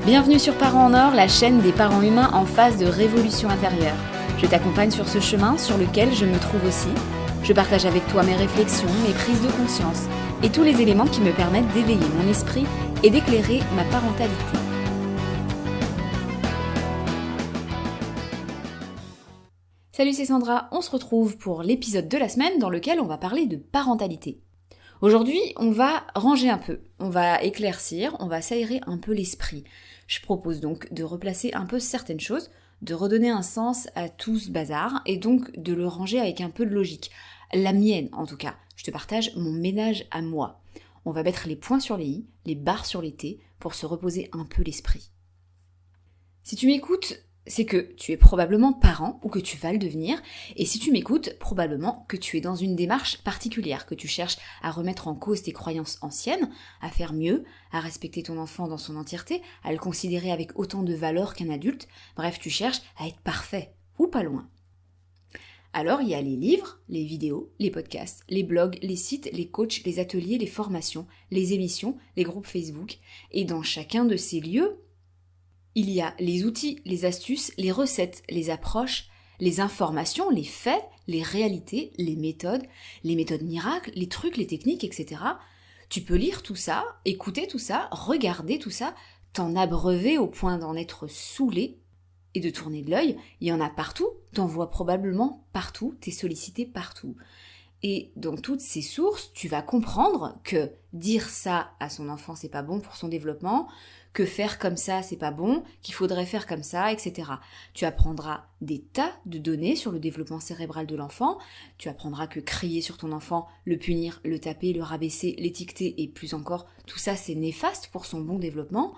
Bienvenue sur Parents en Or, la chaîne des parents humains en phase de révolution intérieure. Je t'accompagne sur ce chemin sur lequel je me trouve aussi. Je partage avec toi mes réflexions, mes prises de conscience et tous les éléments qui me permettent d'éveiller mon esprit et d'éclairer ma parentalité. Salut, c'est Sandra, on se retrouve pour l'épisode de la semaine dans lequel on va parler de parentalité. Aujourd'hui, on va ranger un peu, on va éclaircir, on va s'aérer un peu l'esprit. Je propose donc de replacer un peu certaines choses, de redonner un sens à tout ce bazar et donc de le ranger avec un peu de logique. La mienne en tout cas, je te partage mon ménage à moi. On va mettre les points sur les i, les barres sur les t pour se reposer un peu l'esprit. Si tu m'écoutes, c'est que tu es probablement parent ou que tu vas le devenir, et si tu m'écoutes, probablement que tu es dans une démarche particulière, que tu cherches à remettre en cause tes croyances anciennes, à faire mieux, à respecter ton enfant dans son entièreté, à le considérer avec autant de valeur qu'un adulte, bref, tu cherches à être parfait, ou pas loin. Alors il y a les livres, les vidéos, les podcasts, les blogs, les sites, les coachs, les ateliers, les formations, les émissions, les groupes Facebook, et dans chacun de ces lieux, il y a les outils, les astuces, les recettes, les approches, les informations, les faits, les réalités, les méthodes miracles, les trucs, les techniques, etc. Tu peux lire tout ça, écouter tout ça, regarder tout ça, t'en abreuver au point d'en être saoulé et de tourner de l'œil. Il y en a partout, t'en vois probablement partout, t'es sollicité partout. Et dans toutes ces sources, tu vas comprendre que dire ça à son enfant, c'est pas bon pour son développement, que faire comme ça, c'est pas bon, qu'il faudrait faire comme ça, etc. Tu apprendras des tas de données sur le développement cérébral de l'enfant, tu apprendras que crier sur ton enfant, le punir, le taper, le rabaisser, l'étiqueter et plus encore, tout ça c'est néfaste pour son bon développement.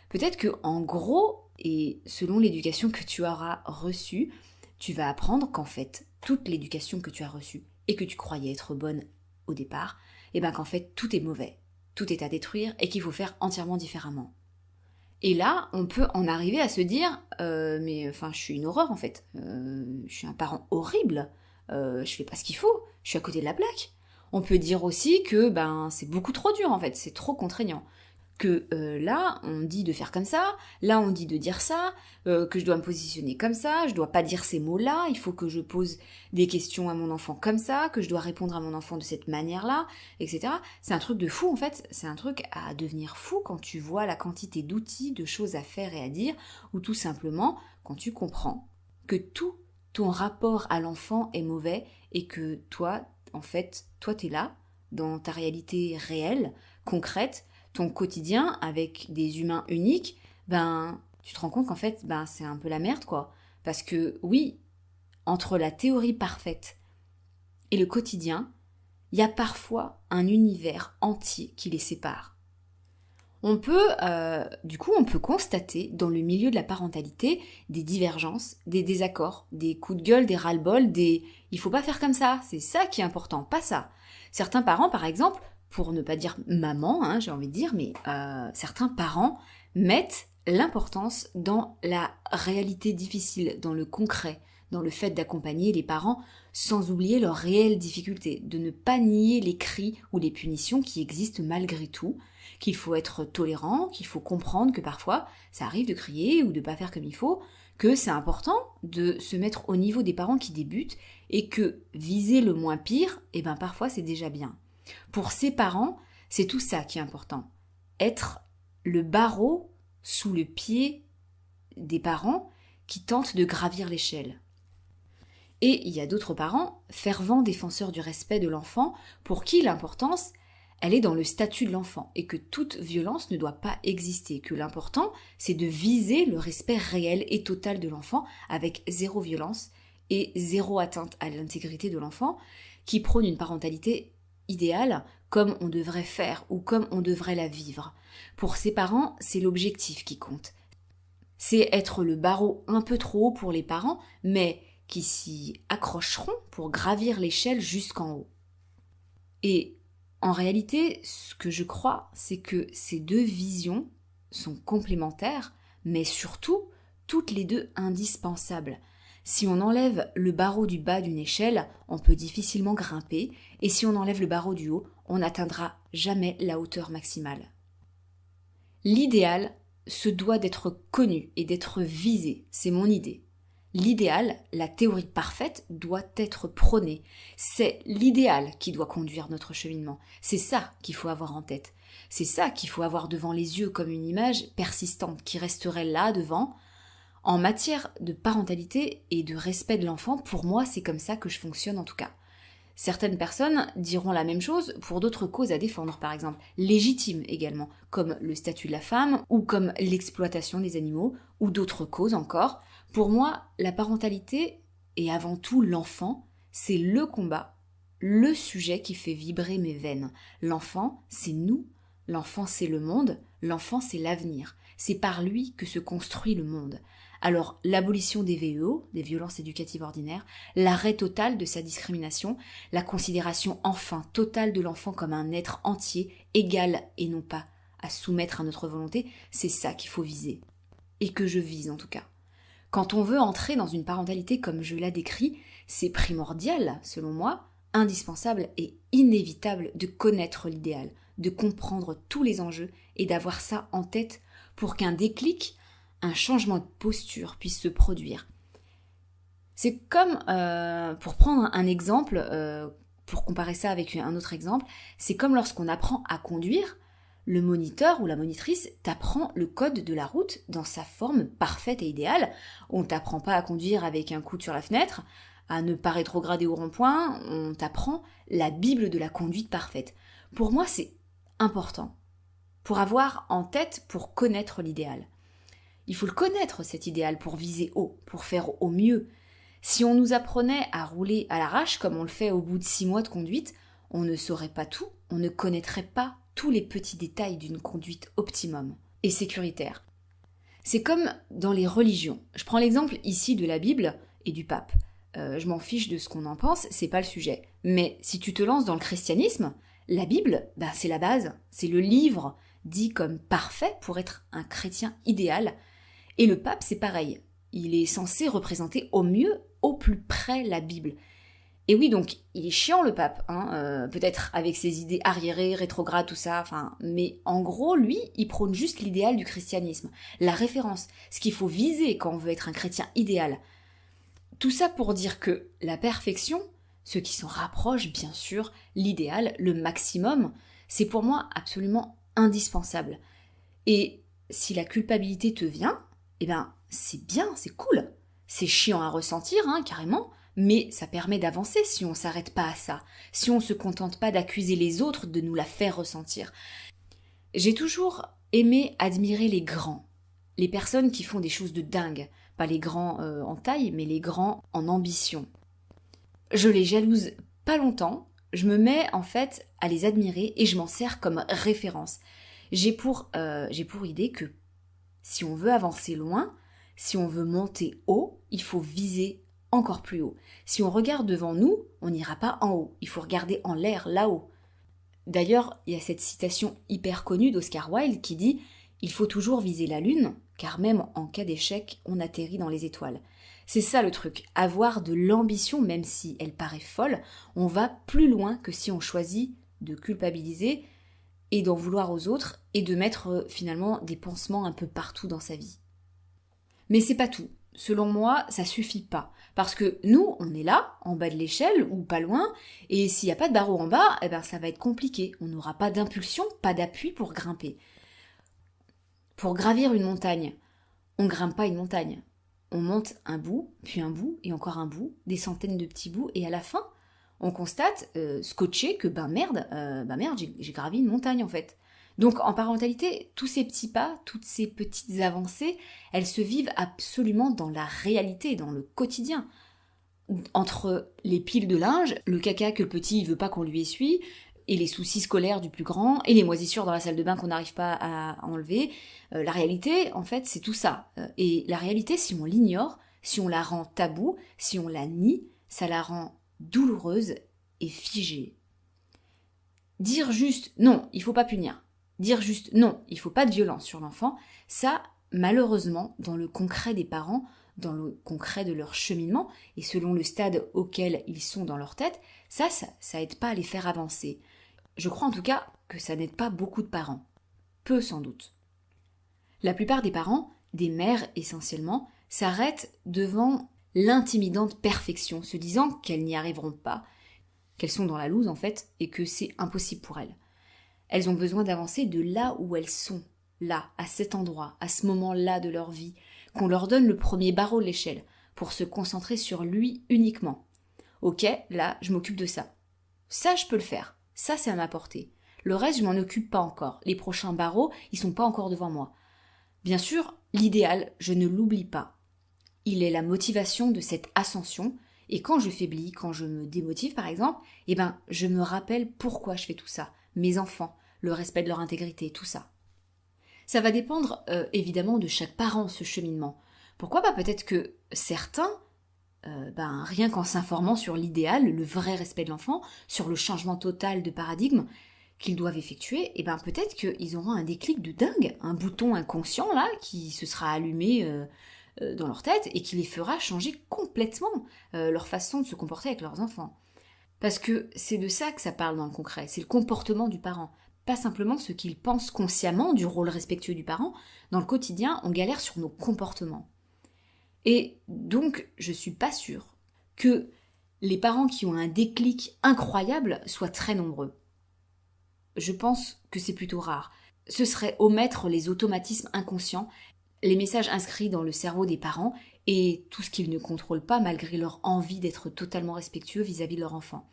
Peut-être que en gros, et selon l'éducation que tu auras reçue, tu vas apprendre qu'en fait, toute l'éducation que tu as reçue, et que tu croyais être bonne au départ, et bien qu'en fait tout est mauvais, tout est à détruire et qu'il faut faire entièrement différemment. Et là, on peut en arriver à se dire mais je suis une horreur en fait, je suis un parent horrible, je fais pas ce qu'il faut, je suis à côté de la plaque. On peut dire aussi que c'est beaucoup trop dur en fait, c'est trop contraignant. Que là, on dit de faire comme ça, là on dit de dire ça, que je dois me positionner comme ça, je dois pas dire ces mots-là, il faut que je pose des questions à mon enfant comme ça, que je dois répondre à mon enfant de cette manière-là, etc. C'est un truc de fou en fait, c'est un truc à devenir fou quand tu vois la quantité d'outils, de choses à faire et à dire, ou tout simplement quand tu comprends que tout ton rapport à l'enfant est mauvais et que toi t'es là, dans ta réalité réelle, concrète, ton quotidien avec des humains uniques, tu te rends compte qu'en fait, c'est un peu la merde, quoi. Parce que oui, entre la théorie parfaite et le quotidien, il y a parfois un univers entier qui les sépare. On peut constater dans le milieu de la parentalité des divergences, des désaccords, des coups de gueule, des ras-le-bol, des « il faut pas faire comme ça, c'est ça qui est important, pas ça ». Certains parents, par exemple, pour ne pas dire maman, j'ai envie de dire, mais certains parents mettent l'importance dans la réalité difficile, dans le concret, dans le fait d'accompagner les parents sans oublier leurs réelles difficultés, de ne pas nier les cris ou les punitions qui existent malgré tout, qu'il faut être tolérant, qu'il faut comprendre que parfois ça arrive de crier ou de pas faire comme il faut, que c'est important de se mettre au niveau des parents qui débutent et que viser le moins pire, parfois c'est déjà bien. Pour ces parents, c'est tout ça qui est important. Être le barreau sous le pied des parents qui tentent de gravir l'échelle. Et il y a d'autres parents, fervents défenseurs du respect de l'enfant, pour qui l'importance, elle est dans le statut de l'enfant et que toute violence ne doit pas exister, que l'important, c'est de viser le respect réel et total de l'enfant avec zéro violence et zéro atteinte à l'intégrité de l'enfant, qui prône une parentalité idéale comme on devrait faire ou comme on devrait la vivre. Pour ses parents, c'est l'objectif qui compte. C'est être le barreau un peu trop haut pour les parents, mais qui s'y accrocheront pour gravir l'échelle jusqu'en haut. Et en réalité, ce que je crois, c'est que ces deux visions sont complémentaires, mais surtout, toutes les deux indispensables. Si on enlève le barreau du bas d'une échelle, on peut difficilement grimper, et si on enlève le barreau du haut, on n'atteindra jamais la hauteur maximale. L'idéal, se doit d'être connu et d'être visé, c'est mon idée. L'idéal, la théorie parfaite, doit être prônée. C'est l'idéal qui doit conduire notre cheminement. C'est ça qu'il faut avoir en tête. C'est ça qu'il faut avoir devant les yeux comme une image persistante qui resterait là devant. En matière de parentalité et de respect de l'enfant, pour moi, c'est comme ça que je fonctionne en tout cas. Certaines personnes diront la même chose pour d'autres causes à défendre, par exemple, légitimes également, comme le statut de la femme, ou comme l'exploitation des animaux, ou d'autres causes encore. Pour moi, la parentalité, et avant tout l'enfant, c'est le combat, le sujet qui fait vibrer mes veines. L'enfant, c'est nous, l'enfant, c'est le monde, l'enfant, c'est l'avenir. C'est par lui que se construit le monde. Alors, l'abolition des VEO, des violences éducatives ordinaires, l'arrêt total de sa discrimination, la considération enfin totale de l'enfant comme un être entier, égal et non pas à soumettre à notre volonté, c'est ça qu'il faut viser. Et que je vise en tout cas. Quand on veut entrer dans une parentalité comme je la décris, c'est primordial, selon moi, indispensable et inévitable de connaître l'idéal, de comprendre tous les enjeux et d'avoir ça en tête pour qu'un déclic, un changement de posture puisse se produire. C'est comme, pour prendre un exemple, pour comparer ça avec un autre exemple, c'est comme lorsqu'on apprend à conduire, le moniteur ou la monitrice t'apprend le code de la route dans sa forme parfaite et idéale. On t'apprend pas à conduire avec un coude sur la fenêtre, à ne pas rétrograder au rond-point, on t'apprend la Bible de la conduite parfaite. Pour moi, c'est important, pour avoir en tête, pour connaître l'idéal. Il faut le connaître, cet idéal, pour viser haut, pour faire au mieux. Si on nous apprenait à rouler à l'arrache, comme on le fait au bout de 6 mois de conduite, on ne saurait pas tout, on ne connaîtrait pas tous les petits détails d'une conduite optimum et sécuritaire. C'est comme dans les religions. Je prends l'exemple ici de la Bible et du pape. Je m'en fiche de ce qu'on en pense, c'est pas le sujet. Mais si tu te lances dans le christianisme, la Bible, c'est la base, c'est le livre dit comme parfait pour être un chrétien idéal. Et le pape, c'est pareil. Il est censé représenter au mieux, au plus près la Bible. Et oui, donc, il est chiant le pape, peut-être avec ses idées arriérées, rétrogrades, tout ça, mais en gros, lui, il prône juste l'idéal du christianisme, la référence, ce qu'il faut viser quand on veut être un chrétien idéal. Tout ça pour dire que la perfection, ce qui s'en rapproche, bien sûr, l'idéal, le maximum, c'est pour moi absolument indispensable. Et si la culpabilité te vient, c'est bien, c'est cool. C'est chiant à ressentir, carrément, mais ça permet d'avancer si on ne s'arrête pas à ça, si on ne se contente pas d'accuser les autres de nous la faire ressentir. J'ai toujours aimé admirer les grands, les personnes qui font des choses de dingue, pas les grands en taille, mais les grands en ambition. Je les jalouse pas longtemps, je me mets en fait à les admirer et je m'en sers comme référence. J'ai pour idée que si on veut avancer loin, si on veut monter haut, il faut viser encore plus haut. Si on regarde devant nous, on n'ira pas en haut, il faut regarder en l'air, là-haut. D'ailleurs, il y a cette citation hyper connue d'Oscar Wilde qui dit « Il faut toujours viser la lune, car même en cas d'échec, on atterrit dans les étoiles ». C'est ça le truc, avoir de l'ambition, même si elle paraît folle, on va plus loin que si on choisit de culpabiliser et d'en vouloir aux autres et de mettre finalement des pansements un peu partout dans sa vie. Mais c'est pas tout. Selon moi, ça suffit pas. Parce que nous, on est là, en bas de l'échelle, ou pas loin, et s'il n'y a pas de barreau en bas, ça va être compliqué. On n'aura pas d'impulsion, pas d'appui pour grimper. Pour gravir une montagne, on grimpe pas une montagne. On monte un bout, puis un bout, et encore un bout, des centaines de petits bouts, et à la fin, on constate, scotché, que merde, j'ai gravi une montagne en fait. Donc en parentalité, tous ces petits pas, toutes ces petites avancées, elles se vivent absolument dans la réalité, dans le quotidien. Entre les piles de linge, le caca que le petit il veut pas qu'on lui essuie, et les soucis scolaires du plus grand, et les moisissures dans la salle de bain qu'on n'arrive pas à enlever, la réalité, en fait, c'est tout ça. Et la réalité, si on l'ignore, si on la rend taboue, si on la nie, ça la rend douloureuse et figée. Dire juste « non, il faut pas punir », dire juste « non, il faut pas de violence sur l'enfant », ça, malheureusement, dans le concret des parents, dans le concret de leur cheminement, et selon le stade auquel ils sont dans leur tête, ça aide pas à les faire avancer. Je crois en tout cas que ça n'aide pas beaucoup de parents. Peu sans doute. La plupart des parents, des mères essentiellement, s'arrêtent devant l'intimidante perfection, se disant qu'elles n'y arriveront pas, qu'elles sont dans la loose en fait, et que c'est impossible pour elles. Elles ont besoin d'avancer de là où elles sont, là, à cet endroit, à ce moment-là de leur vie, qu'on leur donne le premier barreau de l'échelle, pour se concentrer sur lui uniquement. Ok, là, je m'occupe de ça. Ça, je peux le faire. Ça, c'est à ma portée. Le reste, je m'en occupe pas encore. Les prochains barreaux, ils sont pas encore devant moi. Bien sûr, l'idéal, je ne l'oublie pas. Il est la motivation de cette ascension, et quand je faiblis, quand je me démotive par exemple, je me rappelle pourquoi je fais tout ça. Mes enfants, le respect de leur intégrité, tout ça. Ça va dépendre évidemment de chaque parent, ce cheminement. Pourquoi pas peut-être que certains, rien qu'en s'informant sur l'idéal, le vrai respect de l'enfant, sur le changement total de paradigme qu'ils doivent effectuer, peut-être qu'ils auront un déclic de dingue, un bouton inconscient là qui se sera allumé dans leur tête et qui les fera changer complètement leur façon de se comporter avec leurs enfants. Parce que c'est de ça que ça parle dans le concret, c'est le comportement du parent, pas simplement ce qu'il pense consciemment du rôle respectueux du parent. Dans le quotidien, on galère sur nos comportements. Et donc, je suis pas sûre que les parents qui ont un déclic incroyable soient très nombreux. Je pense que c'est plutôt rare. Ce serait omettre les automatismes inconscients, les messages inscrits dans le cerveau des parents et tout ce qu'ils ne contrôlent pas malgré leur envie d'être totalement respectueux vis-à-vis de leur enfant.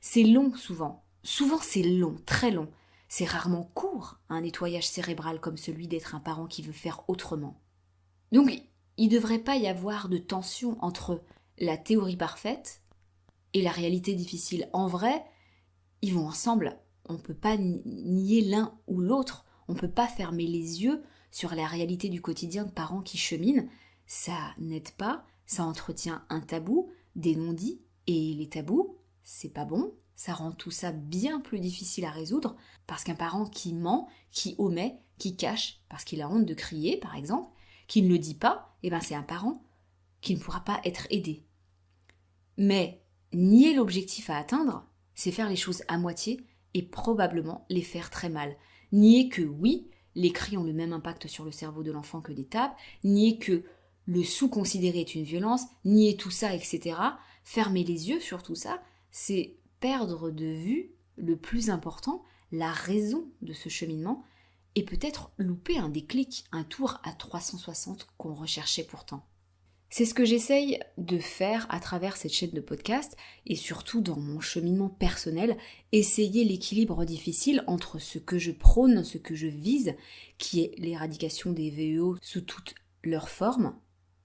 C'est long souvent. Souvent c'est long, très long. C'est rarement court, un nettoyage cérébral comme celui d'être un parent qui veut faire autrement. Donc, il ne devrait pas y avoir de tension entre la théorie parfaite et la réalité difficile. En vrai, ils vont ensemble. On ne peut pas nier l'un ou l'autre. On ne peut pas fermer les yeux sur la réalité du quotidien de parents qui cheminent. Ça n'aide pas, ça entretient un tabou, des non-dits, et les tabous, c'est pas bon, ça rend tout ça bien plus difficile à résoudre, parce qu'un parent qui ment, qui omet, qui cache, parce qu'il a honte de crier, par exemple, qui ne le dit pas, c'est un parent qui ne pourra pas être aidé. Mais nier l'objectif à atteindre, c'est faire les choses à moitié et probablement les faire très mal. Nier que oui, les cris ont le même impact sur le cerveau de l'enfant que des tapes, nier que le sous-considéré est une violence, nier tout ça, etc. Fermer les yeux sur tout ça, c'est perdre de vue le plus important, la raison de ce cheminement, et peut-être louper un déclic, un tour à 360 qu'on recherchait pourtant. C'est ce que j'essaye de faire à travers cette chaîne de podcast et surtout dans mon cheminement personnel, essayer l'équilibre difficile entre ce que je prône, ce que je vise, qui est l'éradication des VEO sous toutes leurs formes,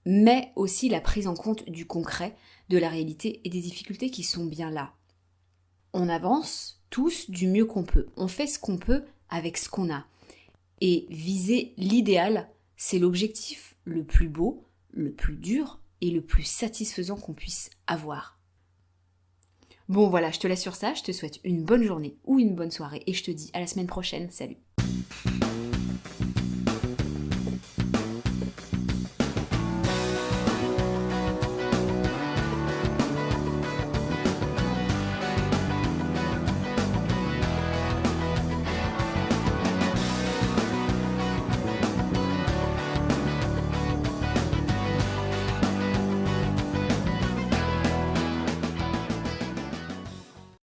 mais aussi la prise en compte du concret, de la réalité et des difficultés qui sont bien là. On avance tous du mieux qu'on peut, on fait ce qu'on peut avec ce qu'on a. Et viser l'idéal, c'est l'objectif le plus beau, le plus dur et le plus satisfaisant qu'on puisse avoir. Bon voilà, je te laisse sur ça, je te souhaite une bonne journée ou une bonne soirée et je te dis à la semaine prochaine, salut.